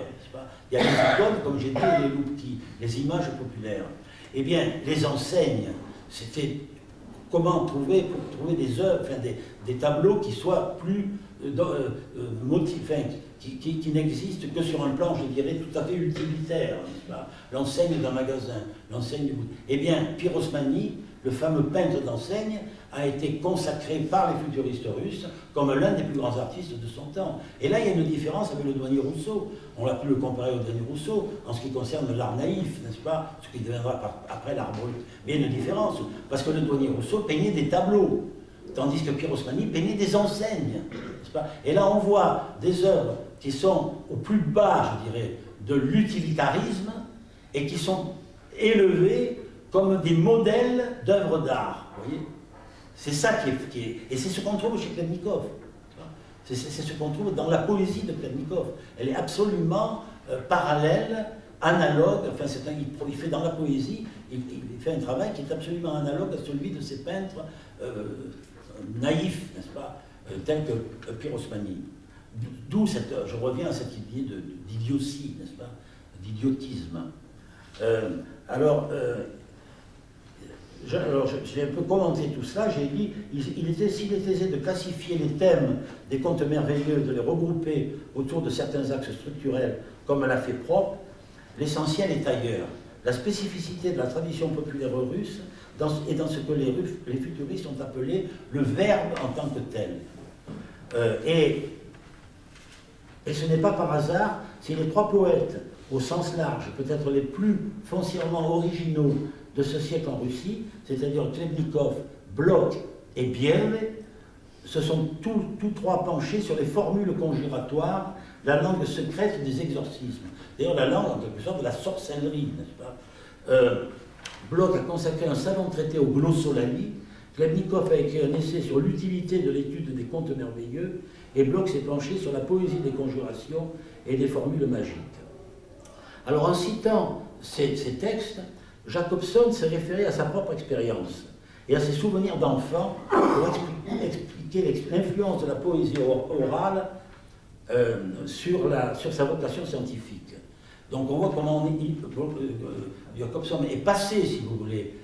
Il y a les icônes, comme j'ai dit, et les louptis, les images populaires. Eh bien, les enseignes, c'était comment trouver des œuvres, enfin, des tableaux qui soient plus qui n'existent que sur un plan, je dirais, tout à fait utilitaire. L'enseigne d'un magasin, l'enseigne du... Eh bien, Pire Osmani, le fameux peintre d'enseigne, a été consacré par les futuristes russes comme l'un des plus grands artistes de son temps. Et là, il y a une différence avec le douanier Rousseau. On l'a pu le comparer au douanier Rousseau en ce qui concerne l'art naïf, n'est-ce pas? Ce qui deviendra après l'art brut. Mais il y a une différence, parce que le douanier Rousseau peignait des tableaux, tandis que Pire Osmani peignait des enseignes, n'est-ce pas? Et là, on voit des œuvres qui sont au plus bas, je dirais, de l'utilitarisme et qui sont élevées comme des modèles d'œuvres d'art, vous voyez? C'est ça qui est... Et c'est ce qu'on trouve chez Khlebnikov. C'est ce qu'on trouve dans la poésie de Khlebnikov. Elle est absolument parallèle, analogue, enfin il fait dans la poésie, il fait un travail qui est absolument analogue à celui de ces peintres naïfs, n'est-ce pas, tels que Pire Osmani. D'où je reviens à cette idée d'idiotie, n'est-ce pas, d'idiotisme. J'ai un peu commenté tout cela, j'ai dit, s'il était aisé de classifier les thèmes des contes merveilleux, de les regrouper autour de certains axes structurels, comme l'a fait Propp, l'essentiel est ailleurs. La spécificité de la tradition populaire russe est dans ce que les futuristes ont appelé le verbe en tant que tel. Et ce n'est pas par hasard si les trois poètes, au sens large, peut-être les plus foncièrement originaux de ce siècle en Russie, c'est-à-dire Khlebnikov, Blok et Biel, se sont tous trois penchés sur les formules conjuratoires, la langue secrète des exorcismes. D'ailleurs, la langue, en quelque sorte, de la sorcellerie, n'est-ce pas? Blok a consacré un savant traité au glossolalie, Khlebnikov a écrit un essai sur l'utilité de l'étude des contes merveilleux, et Blok s'est penché sur la poésie des conjurations et des formules magiques. Alors, en citant ces textes, Jacobson s'est référé à sa propre expérience et à ses souvenirs d'enfant pour expliquer l'influence de la poésie orale sur sa vocation scientifique. Donc on voit comment Jacobson est passé, si vous voulez,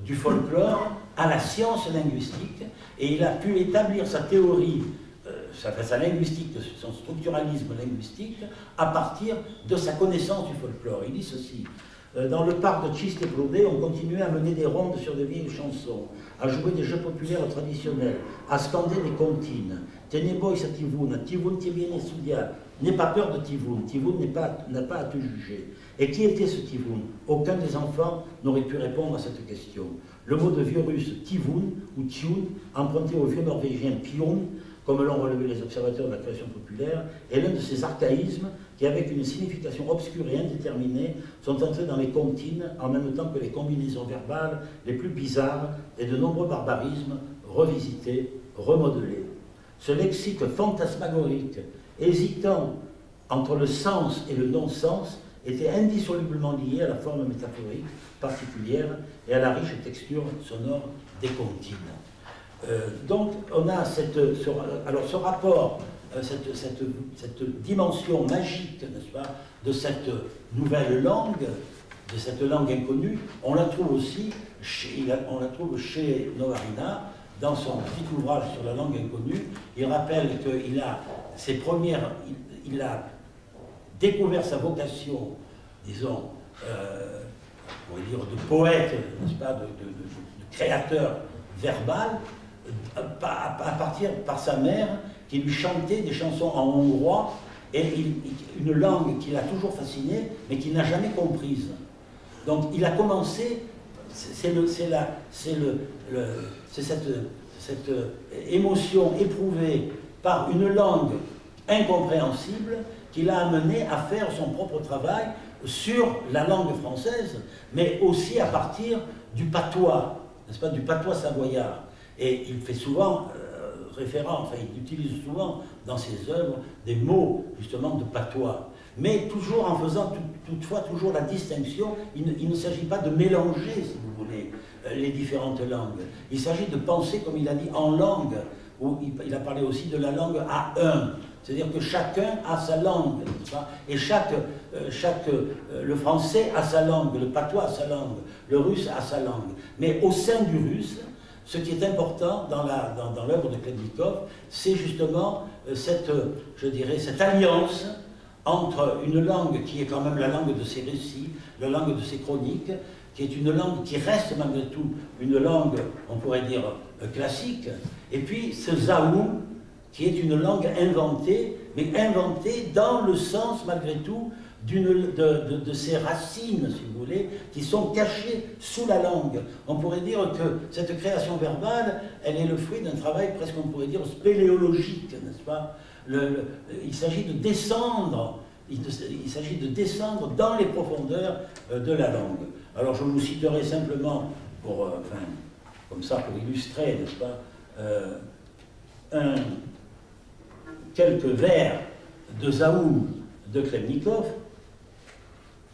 du folklore à la science linguistique, et il a pu établir sa théorie, sa linguistique, son structuralisme linguistique, à partir de sa connaissance du folklore. Il dit ceci: dans le parc de Chiste et Plodé, on continuait à mener des rondes sur de vieilles chansons, à jouer des jeux populaires traditionnels, à scander des comptines. Teneboy sa Tivoun, Tivoun Tiviene Soudia, n'aie pas peur de Tivoun, Tivoun n'a pas à te juger. Et qui était ce Tivoun? Aucun des enfants n'aurait pu répondre à cette question. Le mot de vieux russe Tivoun ou Tioun, emprunté au vieux norvégien Pion, comme l'ont relevé les observateurs de la création populaire, est l'un de ces archaïsmes qui, avec une signification obscure et indéterminée, sont entrés dans les comptines en même temps que les combinaisons verbales les plus bizarres et de nombreux barbarismes revisités, remodelés. Ce lexique fantasmagorique, hésitant entre le sens et le non-sens, était indissolublement lié à la forme métaphorique particulière et à la riche texture sonore des comptines. Donc, on a ce rapport, cette dimension magique, n'est-ce pas, de cette nouvelle langue, de cette langue inconnue. On la trouve aussi chez Novarina, dans son petit ouvrage sur la langue inconnue. Il rappelle qu'il a il a découvert sa vocation, disons, on va dire de poète, n'est-ce pas, de créateur verbal, à partir par sa mère qui lui chantait des chansons en hongrois, et une langue qui l'a toujours fasciné mais qu'il n'a jamais comprise. Donc il a commencé cette émotion éprouvée par une langue incompréhensible qui l'a amené à faire son propre travail sur la langue française, mais aussi à partir du patois, n'est-ce pas, du patois savoyard. Et il fait souvent référence, enfin il utilise souvent dans ses œuvres des mots justement de patois, mais toujours en faisant toutefois toujours la distinction. Il ne s'agit pas de mélanger, si vous voulez, les différentes langues. Il s'agit de penser, comme il a dit, en langue, où il a parlé aussi de la langue à un. C'est-à-dire que chacun a sa langue, et le français a sa langue, le patois a sa langue, le russe a sa langue. Mais au sein du russe, ce qui est important dans l'œuvre de Khlebnikov, c'est justement cette alliance entre une langue qui est quand même la langue de ses récits, la langue de ses chroniques, qui est une langue qui reste malgré tout une langue, on pourrait dire, classique, et puis ce zaoum, qui est une langue inventée, mais inventée dans le sens, malgré tout, de ses racines, si vous voulez, qui sont cachées sous la langue. On pourrait dire que cette création verbale, elle est le fruit d'un travail presque, on pourrait dire, spéléologique, n'est-ce pas? Il s'agit de descendre, dans les profondeurs de la langue. Alors je vous citerai simplement, comme ça, pour illustrer, n'est-ce pas, quelques vers de Zaoum de Khlebnikov.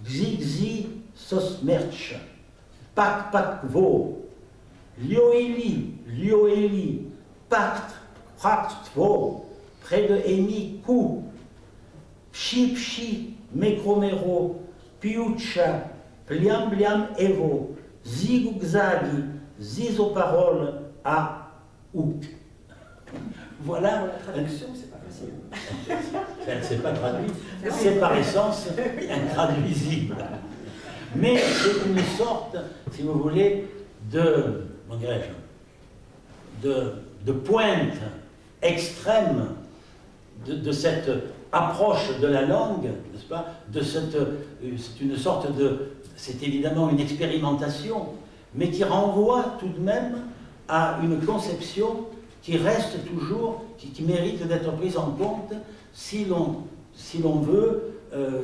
Gzi sosmerch, pak vo, lioeli, pakt vo, près de eni kou, pshi, mekromero, piucha, bliam evo, zigugzagi, zizoparole à ouk. Voilà. La traduction, c'est pas facile. Elle ne s'est pas traduite. C'est par essence intraduisible. Mais c'est une sorte, si vous voulez, de pointe extrême de cette approche de la langue, n'est-ce pas? C'est une sorte de... C'est évidemment une expérimentation, mais qui renvoie tout de même à une conception qui reste toujours, qui mérite d'être prise en compte si l'on veut,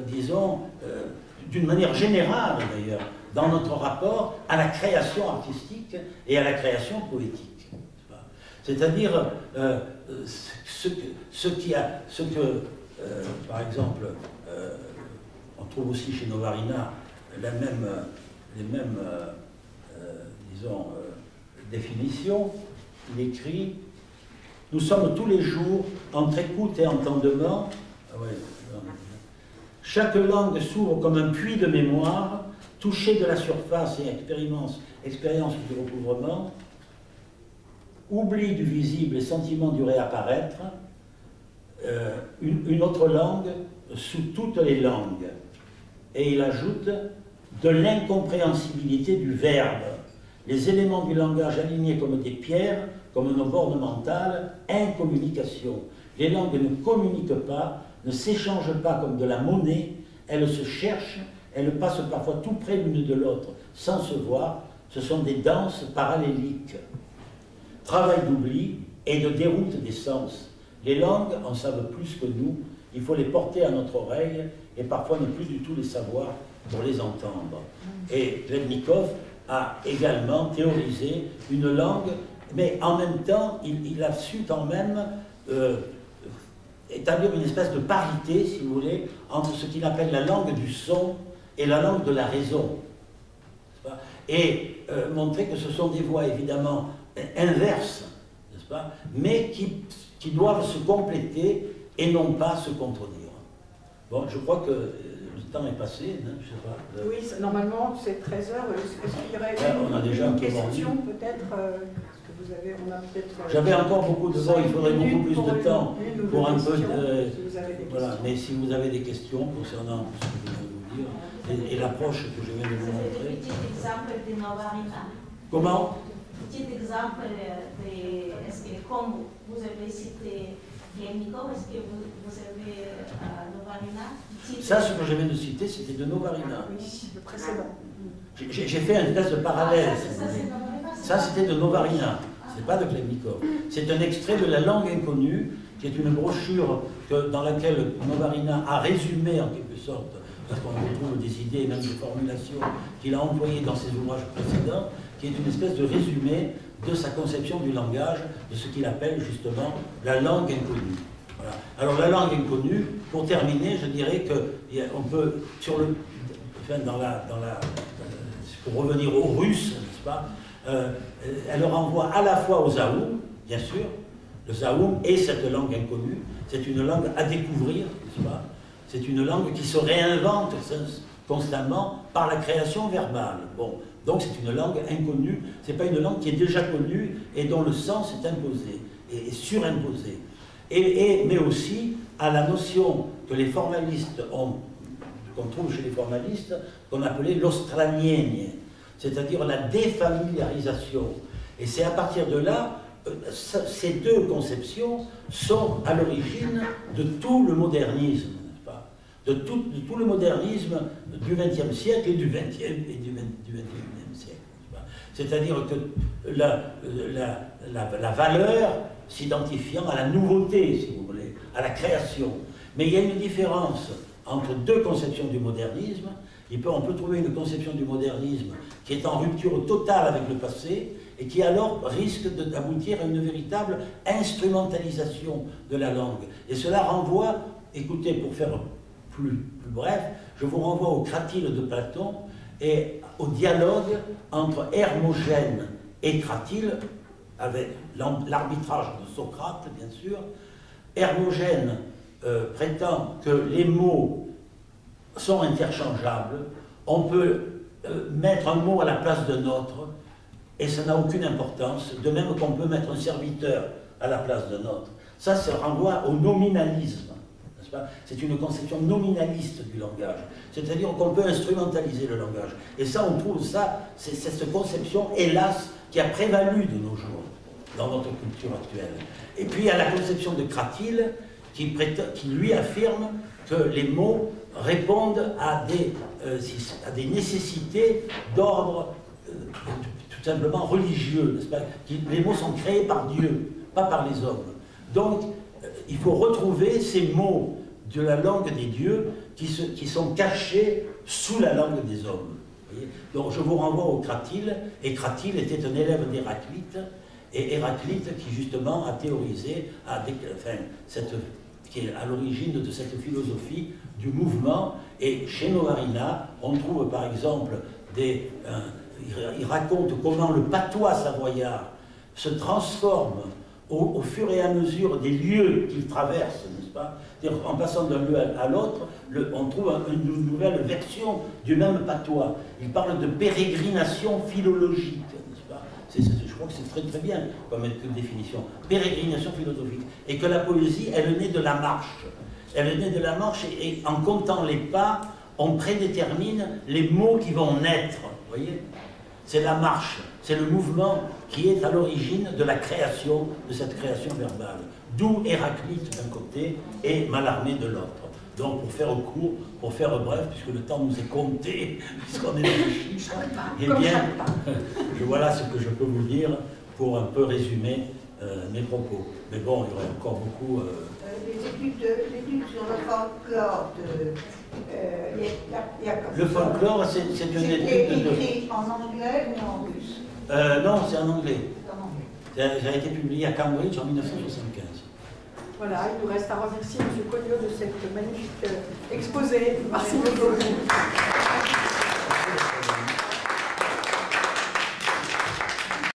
disons, d'une manière générale d'ailleurs, dans notre rapport à la création artistique et à la création poétique. C'est-à-dire par exemple, on trouve aussi chez Novarina les mêmes disons, définitions. Il écrit: nous sommes tous les jours entre écoute et entendement. Chaque langue s'ouvre comme un puits de mémoire, touchée de la surface et expérience du recouvrement, oubli du visible et sentiment du réapparaître, une autre langue sous toutes les langues. Et il ajoute de l'incompréhensibilité du verbe, les éléments du langage alignés comme des pierres, comme nos bornes mentales, incommunication. Les langues ne communiquent pas, ne s'échangent pas comme de la monnaie, elles se cherchent, elles passent parfois tout près l'une de l'autre, sans se voir. Ce sont des danses paralléliques. Travail d'oubli et de déroute des sens. Les langues en savent plus que nous, il faut les porter à notre oreille et parfois ne plus du tout les savoir pour les entendre. Et Khlebnikov a également théorisé une langue, mais en même temps, il a su quand même établir une espèce de parité, si vous voulez, entre ce qu'il appelle la langue du son et la langue de la raison. Et montrer que ce sont des voix évidemment inverses, n'est-ce pas, mais qui doivent se compléter et non pas se contredire. Bon, je crois que le temps est passé, hein, je sais pas. Oui, normalement c'est 13h. Est-ce qu'il y aurait on a déjà une question peut-être J'avais encore beaucoup de temps, il faudrait beaucoup plus de temps pour un peu de... Voilà, mais si vous avez des questions concernant ce que je viens de vous dire et l'approche que je viens de vous montrer. Petit exemple de Novarina. Comment? Petit exemple de... Est-ce que comme vous avez cité Khlebnikov, est-ce que vous avez Novarina? Ça, ce que je viens de citer, c'était de Novarina. Oui, le précédent. J'ai fait un espèce de parallèle. Ça, Ça, c'était de Novarina, c'est pas de Khlebnikov. C'est un extrait de La langue inconnue, qui est une brochure dans laquelle Novarina a résumé en quelque sorte, parce qu'on retrouve des idées et même des formulations qu'il a employées dans ses ouvrages précédents, qui est une espèce de résumé de sa conception du langage, de ce qu'il appelle justement la langue inconnue. Voilà. Alors la langue inconnue, pour terminer, je dirais qu'on peut, sur le, enfin, pour revenir aux Russes, n'est-ce pas, elle renvoie à la fois au Zaoum, bien sûr, le Zaoum et cette langue inconnue, c'est une langue à découvrir, n'est-ce pas? C'est une langue qui se réinvente constamment par la création verbale. Bon, donc c'est une langue inconnue, c'est pas une langue qui est déjà connue et dont le sens est imposé et surimposé. Mais aussi à la notion que les formalistes ont, qu'on trouve chez les formalistes, qu'on appelait l'ostranienie, c'est-à-dire la défamiliarisation. Et c'est à partir de là, ces deux conceptions sont à l'origine de tout le modernisme, n'est-ce pas? De tout le modernisme du XXe siècle et du XXe et du XXIe siècle. C'est-à-dire que la valeur s'identifiant à la nouveauté, si vous voulez, à la création. Mais il y a une différence entre deux conceptions du modernisme. On peut trouver une conception du modernisme qui est en rupture totale avec le passé et qui alors risque d'aboutir à une véritable instrumentalisation de la langue. Et cela renvoie, écoutez, pour faire plus bref, je vous renvoie au Cratyle de Platon et au dialogue entre Hermogène et Cratyle, avec l'arbitrage de Socrate, bien sûr. Hermogène prétend que les mots sont interchangeables, on peut mettre un mot à la place d'un autre, et ça n'a aucune importance, de même qu'on peut mettre un serviteur à la place d'un autre. Ça renvoie au nominalisme, n'est-ce pas? C'est une conception nominaliste du langage, c'est-à-dire qu'on peut instrumentaliser le langage. Et ça, on trouve ça, c'est cette conception, hélas, qui a prévalu de nos jours dans notre culture actuelle. Et puis, il y a la conception de Cratyle, qui lui affirme que les mots répondent à des nécessités d'ordre tout simplement religieux, n'est-ce pas? Les mots sont créés par Dieu, pas par les hommes. Donc, il faut retrouver ces mots de la langue des dieux qui sont cachés sous la langue des hommes. Donc, je vous renvoie au Cratyle, et Cratyle était un élève d'Héraclite, et Héraclite qui justement a théorisé, qui est à l'origine de cette philosophie du mouvement. Et chez Novarina, on trouve par exemple il raconte comment le patois savoyard se transforme au fur et à mesure des lieux qu'il traverse, n'est-ce pas? En passant d'un lieu à l'autre, on trouve une nouvelle version du même patois. Il parle de pérégrination philologique, n'est-ce pas? Je crois que c'est très très bien comme définition. Pérégrination philosophique. Et que la poésie, elle est née de la marche. Elle est née de la marche et en comptant les pas, on prédétermine les mots qui vont naître. Vous voyez? C'est la marche, c'est le mouvement qui est à l'origine de la création, de cette création verbale. D'où Héraclite d'un côté et Mallarmé de l'autre. Donc pour faire court, pour faire bref, puisque le temps nous est compté, puisqu'on est dans les chiffres, eh bien, voilà ce que je peux vous dire pour un peu résumer mes propos. Mais bon, il y aurait encore beaucoup... Les études sur le folklore, le folklore, c'est une étude de... écrit en anglais ou en russe? Non, c'est en anglais. Ça a été publié à Cambridge en 1975. Voilà, il nous reste à remercier M. Cognot de cette magnifique exposé. Merci beaucoup.